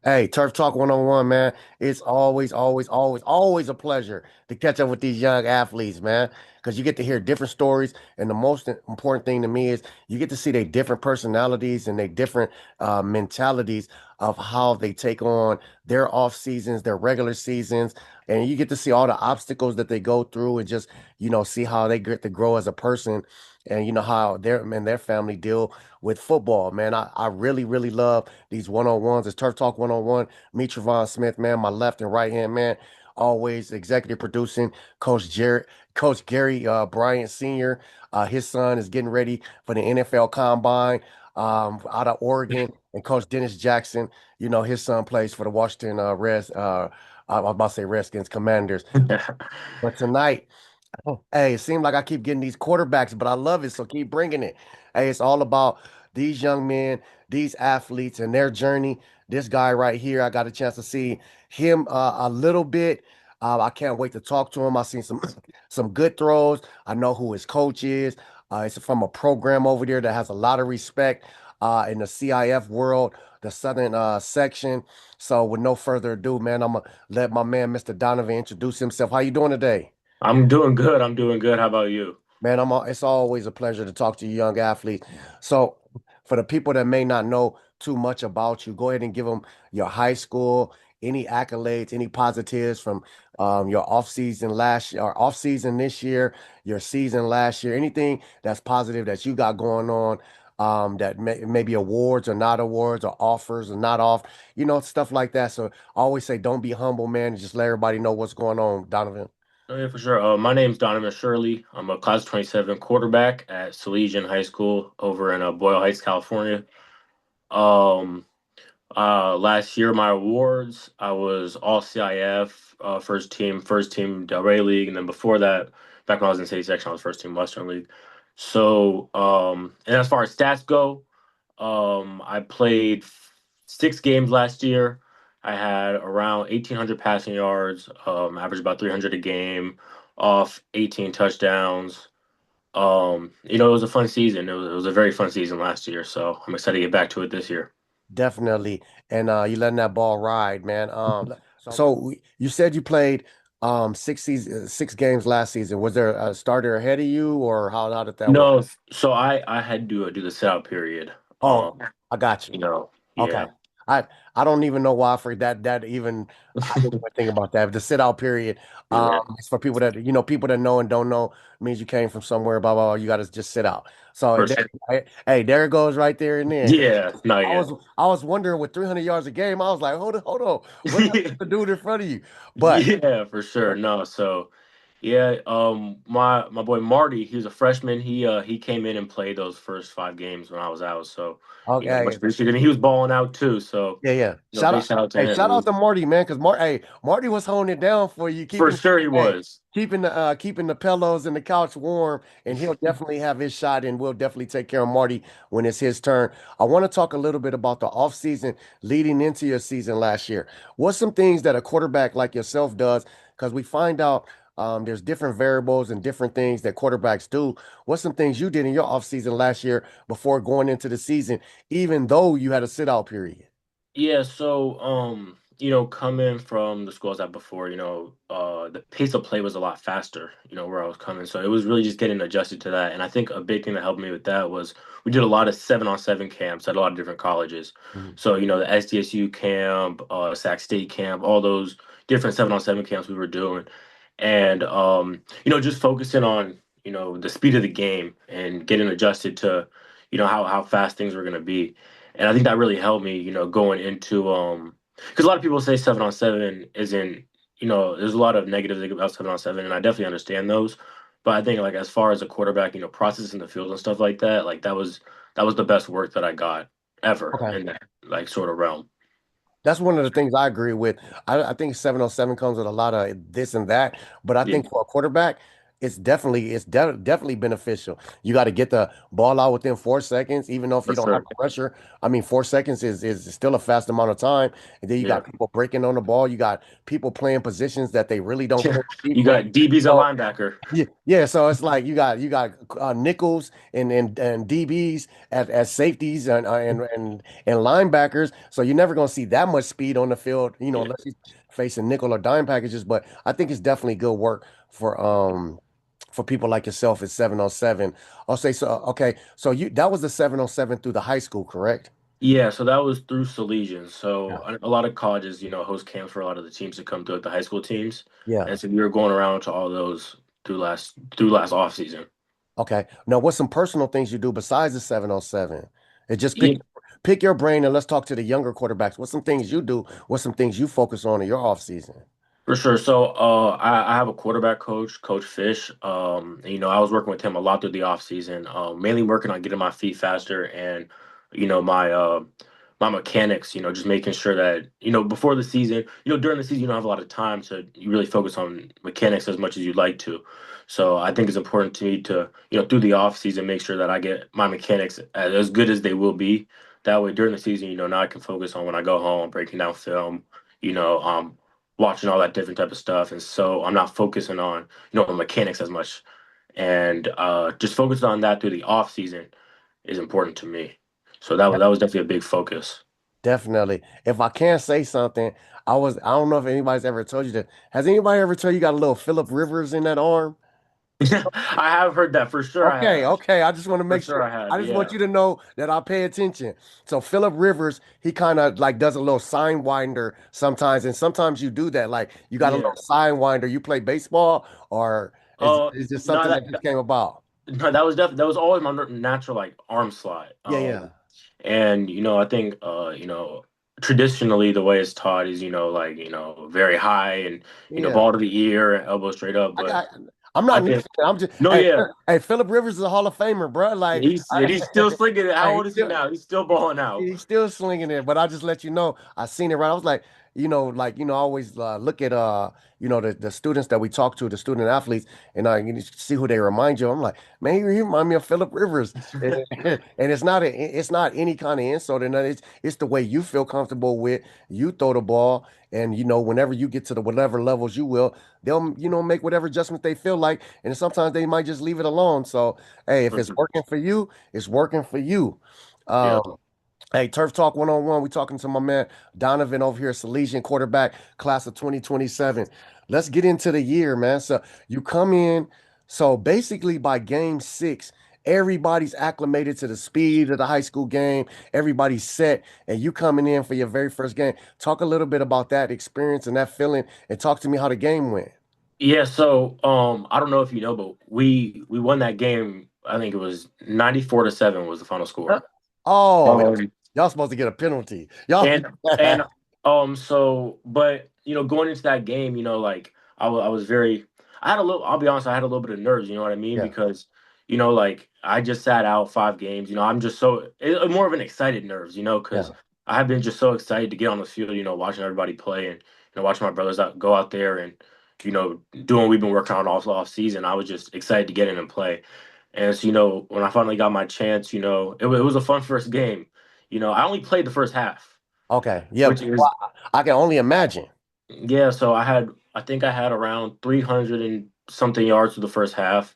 Hey, Turf Talk 101, man. It's always a pleasure to catch up with these young athletes, man, because you get to hear different stories. And the most important thing to me is you get to see their different personalities and their different mentalities of how they take on their off seasons, their regular seasons. And you get to see all the obstacles that they go through and just, see how they get to grow as a person and, how their family deal with football, man. I really love these one-on-ones. It's Turf Talk 101. Me, Travon Smith, man, my left and right hand man. Always executive producing. Coach Gary Bryant Sr. His son is getting ready for the NFL Combine out of Oregon. And Coach Dennis Jackson, his son plays for the Washington I was about to say Redskins Commanders. But tonight, hey, it seems like I keep getting these quarterbacks, but I love it, so keep bringing it. Hey, it's all about these young men, these athletes, and their journey. This guy right here, I got a chance to see him a little bit. I can't wait to talk to him. I've seen some some good throws. I know who his coach is. It's from a program over there that has a lot of respect in the CIF world, the Southern section. So, with no further ado, man, I'm gonna let my man, Mr. Donovan, introduce himself. How you doing today? I'm doing good. I'm doing good. How about you? Man, it's always a pleasure to talk to you young athletes. So, for the people that may not know too much about you, go ahead and give them your high school, any accolades, any positives from your off season last year or off season this year, your season last year, anything that's positive that you got going on, that maybe awards or not awards or offers or not off, stuff like that. So, I always say, don't be humble, man, and just let everybody know what's going on, Donovan. Oh, yeah, for sure. My name's Donovan Shirley. I'm a class 27 quarterback at Salesian High School over in Boyle Heights, California. Um, Last year, my awards, I was all CIF, first team Delray League, and then before that, back when I was in state section, I was first team Western League. So, and as far as stats go, I played 6 games last year. I had around 1,800 passing yards, averaged about 300 a game, off 18 touchdowns. It was a fun season. It was a very fun season last year, so I'm excited to get back to it this year. Definitely. And you letting that ball ride, man. So you said you played 6 games last season. Was there a starter ahead of you or how did that work? No, so I had to do the sit out period. Oh, I got you. Okay. Yeah, I I don't even know why for that even I didn't even think about that. The sit out period, yeah, it's for people that people that know and don't know means you came from somewhere, blah blah blah. You got to just sit out. So for sure. hey, there it goes right there and then. Yeah, no, I yeah. was I was wondering with 300 yards a game, I was like, hold on, what the dude in front of you? But Yeah, for sure. No, so yeah, my boy Marty, he was a freshman. He came in and played those first 5 games when I was out. So, much okay, appreciated. And he was balling out too. So, yeah. big shout out to Hey, him. shout out to Marty, man, because Marty was holding it down for you, For sure he hey, was. keeping the pillows and the couch warm, and he'll definitely have his shot, and we'll definitely take care of Marty when it's his turn. I want to talk a little bit about the offseason leading into your season last year. What's some things that a quarterback like yourself does? Because we find out there's different variables and different things that quarterbacks do. What's some things you did in your offseason last year before going into the season, even though you had a sit out period? Yeah, so coming from the schools that before, the pace of play was a lot faster, where I was coming. So it was really just getting adjusted to that. And I think a big thing that helped me with that was we did a lot of 7-on-7 camps at a lot of different colleges. Mhm. So, the SDSU camp, Sac State camp, all those different 7-on-7 camps we were doing. And just focusing on, the speed of the game and getting adjusted to, how fast things were gonna be. And I think that really helped me, going into because a lot of people say 7-on-7 isn't, there's a lot of negatives about 7-on-7, and I definitely understand those. But I think like as far as a quarterback, processing the field and stuff like that, like that was the best work that I got ever Okay. in that like sort of realm. That's one of the things I agree with. I think 707 comes with a lot of this and that, but I Yeah. think for a quarterback, Definitely beneficial. You got to get the ball out within 4 seconds, even though if for you don't have sure. the pressure. I mean, 4 seconds is still a fast amount of time. And then you Yeah. got people breaking on the ball. You got people playing positions that they really don't play in You defense. got DB's a So linebacker. yeah, yeah. So it's like you got nickels and DBs as safeties and linebackers. So you're never gonna see that much speed on the field, Yeah. unless you're facing nickel or dime packages. But I think it's definitely good work for people like yourself at 707. I'll say so. Okay, so you that was the 707 through the high school, correct? Yeah, so that was through Salesian. So Yeah. a lot of colleges, host camps for a lot of the teams that come through, like the high school teams. Yeah. And so we were going around to all those through last off season. Okay. Now, what's some personal things you do besides the 707? And just Yeah, pick your brain and let's talk to the younger quarterbacks. What's some things you do? What's some things you focus on in your off season? for sure. So I have a quarterback coach, Coach Fish. And, I was working with him a lot through the off season, mainly working on getting my feet faster and my mechanics, just making sure that, before the season, during the season you don't have a lot of time to you really focus on mechanics as much as you'd like to. So I think it's important to me to, through the off season, make sure that I get my mechanics as good as they will be. That way during the season, now I can focus on when I go home, breaking down film, you know, um, watching all that different type of stuff, and so I'm not focusing on the mechanics as much, and just focusing on that through the off season is important to me. So that was definitely a big focus. Definitely. If I can't say something, I don't know if anybody's ever told you that. Has anybody ever told you got a little Philip Rivers in that arm? I have heard that for sure. I Okay, have okay. I just want to for make sure. sure. I have. I just want Yeah, you to know that I pay attention. So Philip Rivers, he kind of like does a little sign winder sometimes, and sometimes you do that. Like you got a little yeah. sign winder. You play baseball, or is just No, something that just came about? no, that was definitely that was always my natural like arm slide. Yeah, yeah, And I think traditionally the way it's taught is like very high and yeah. ball to the ear and elbow straight up. I, But I, I'm I not knocking think it. I'm just no, yeah. hey, Philip Rivers is a Hall of Famer, bro. Like, He's still slinging it. How hey, old is he now? He's still balling out. he's still slinging it, but I just let you know I seen it right. I was like, I always look at the students that we talk to, the student athletes, and I you see who they remind you. I'm like, man, he remind me of Philip Rivers, and, and it's not any kind of insult, and it's the way you feel comfortable with. You throw the ball, and whenever you get to the whatever levels you will, they'll make whatever adjustments they feel like, and sometimes they might just leave it alone. So hey, if it's working for you, it's working for you. Yeah. Um, Hey, Turf Talk 101. We talking to my man Donovan over here, Salesian quarterback, class of 2027. Let's get into the year, man. So you come in, so basically by game six, everybody's acclimated to the speed of the high school game. Everybody's set, and you coming in for your very first game. Talk a little bit about that experience and that feeling, and talk to me how the game went. Yeah, so I don't know if you know, but we won that game. I think it was 94-7 was the final Huh? score. Oh, Um, y'all supposed to get a penalty. Y'all. and and so but going into that game, like I was very I had a little I'll be honest, I had a little bit of nerves, you know what I mean? Yeah, Because like I just sat out 5 games, I'm just more of an excited nerves, because yeah. I have been just so excited to get on the field, watching everybody play and watching my brothers go out there and doing what we've been working on all off season. I was just excited to get in and play. And so, when I finally got my chance, it was a fun first game. I only played the first half, Okay. Yeah. which is Well, I can only imagine. yeah. So I think I had around 300 and something yards for the first half,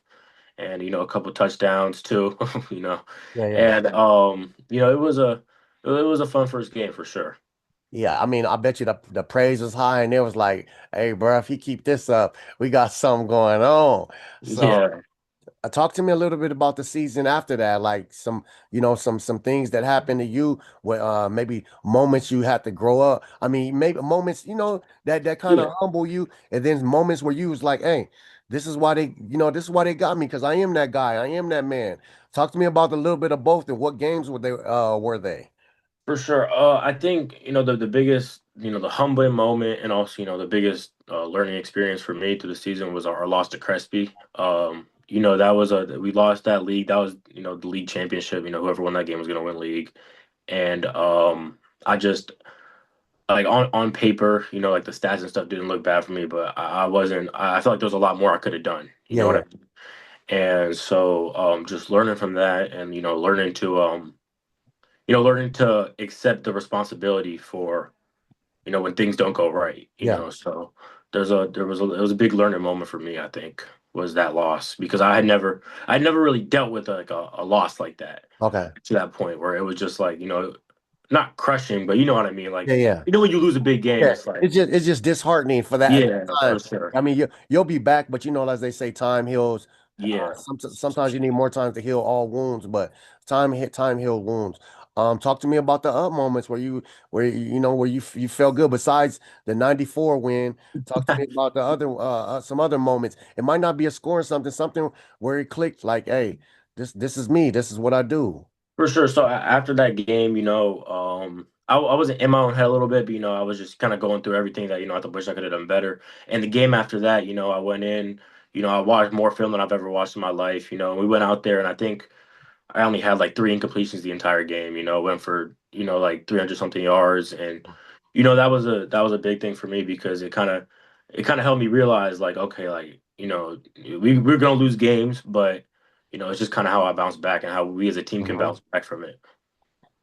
and a couple touchdowns too. you know, Yeah, yeah. and it was a fun first game for sure. Yeah, I mean, I bet you the praise was high, and it was like, "Hey, bro, if he keep this up, we got something going on." So, Yeah, talk to me a little bit about the season after that, like some things that happened to you, where maybe moments you had to grow up. I mean, maybe moments that kind of yeah. humble you, and then moments where you was like, "Hey, this is why they got me because I am that guy, I am that man." Talk to me about a little bit of both, and what games were they? For sure. I think, the biggest, the humbling moment and also, the biggest learning experience for me through the season was our loss to Crespi. That was we lost that league. That was, the league championship. Whoever won that game was going to win league. And I just like on paper, like the stats and stuff didn't look bad for me, but I wasn't. I felt like there was a lot more I could have done. You Yeah, know what yeah, I mean? And so, just learning from that, and learning to accept the responsibility for when things don't go right. yeah. So it was a big learning moment for me. I think was that loss because I had never really dealt with like a loss like that Okay. to that point where it was just like not crushing, but you know what I mean. Yeah, Like yeah. when you lose a big game, Yeah, it's like it's just disheartening for that at yeah, the for time. sure. I mean, you'll be back, but as they say, time heals. Yeah, Sometimes you need more time to heal all wounds, but time heal wounds. Talk to me about the up moments where you felt good. Besides the '94 win, talk to me about the other some other moments. It might not be a scoring something where it clicked. Like, hey, this is me. This is what I do. for sure. So after that game, I was in my own head a little bit, but I was just kind of going through everything that I wish I could have done better. And the game after that, I went in, I watched more film than I've ever watched in my life. We went out there, and I think I only had like three incompletions the entire game. Went for like 300 something yards, and that was a big thing for me because it kind of helped me realize like okay, like we're gonna lose games, but it's just kind of how I bounce back and how we as a team can Mhm. bounce back from it.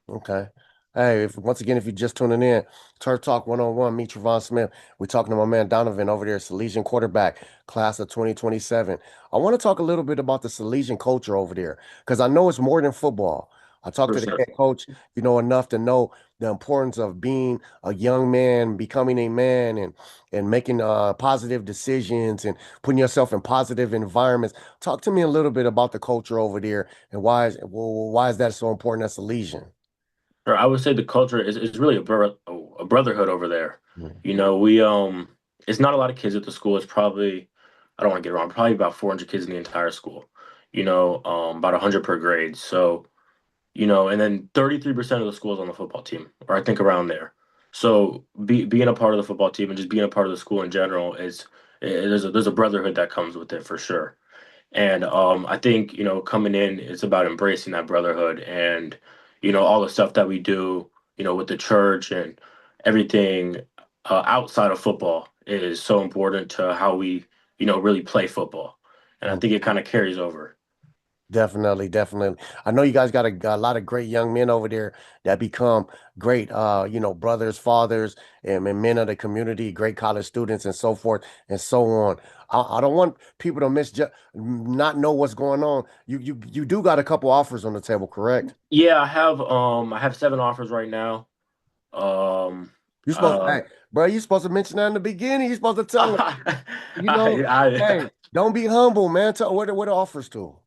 Okay. Hey, once again, if you're just tuning in, Turf Talk 101, meet Travon Smith. We're talking to my man Donovan over there, Salesian quarterback, class of 2027. I want to talk a little bit about the Salesian culture over there because I know it's more than football. I talked For to the sure. head coach, enough to know the importance of being a young man, becoming a man, and making positive decisions and putting yourself in positive environments. Talk to me a little bit about the culture over there and why is that so important as Salesian? Or I would say the culture is really a brotherhood over there. Mm. We it's not a lot of kids at the school. It's probably I don't want to get it wrong, probably about 400 kids in the entire school. About 100 per grade. So and then 33% of the school is on the football team, or I think around there. So being a part of the football team and just being a part of the school in general there's a brotherhood that comes with it for sure. And I think, coming in, it's about embracing that brotherhood and, all the stuff that we do, with the church and everything outside of football is so important to how we, really play football. And I think it kind of carries over. Definitely, definitely. I know you guys got a lot of great young men over there that become great, brothers, fathers, and men of the community, great college students, and so forth and so on. I don't want people to not know what's going on. You do got a couple offers on the table, correct? Yeah, I have 7 offers right now. Um, You supposed, uh, hey, bro, you supposed to mention that in the beginning. You supposed to tell them, I hey, don't be humble, man. Tell what the offers to.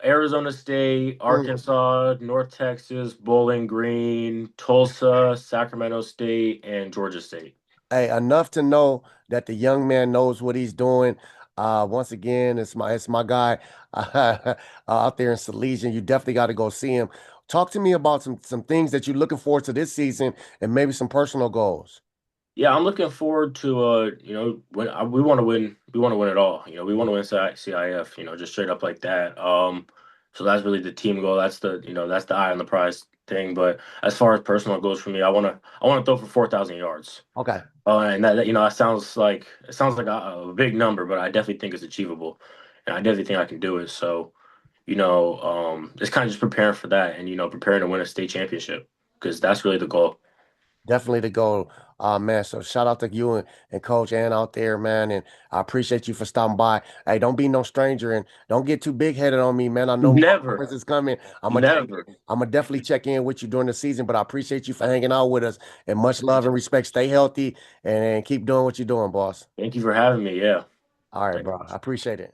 Arizona State, Mm. Arkansas, North Texas, Bowling Green, Tulsa, Sacramento State, and Georgia State. Hey, enough to know that the young man knows what he's doing. Once again, it's my guy out there in Salesian. You definitely got to go see him. Talk to me about some things that you're looking forward to this season and maybe some personal goals. Yeah, I'm looking forward to when we want to win. We want to win it all. We want to win CIF. Just straight up like that. So that's really the team goal. That's the eye on the prize thing. But as far as personal goals for me, I want to throw for 4,000 yards. Okay, And that it sounds like a big number, but I definitely think it's achievable, and I definitely think I can do it. So it's kind of just preparing for that, and preparing to win a state championship because that's really the goal. definitely the goal, man. So shout out to you and Coach Ann out there, man. And I appreciate you for stopping by. Hey, don't be no stranger and don't get too big headed on me, man. I know my Never, conference is coming. never. I'm gonna definitely check in with you during the season, but I appreciate you for hanging out with us and much love and respect. Stay healthy and keep doing what you're doing, boss. Thank you for having me. Yeah. All right, Thank bro. I appreciate it.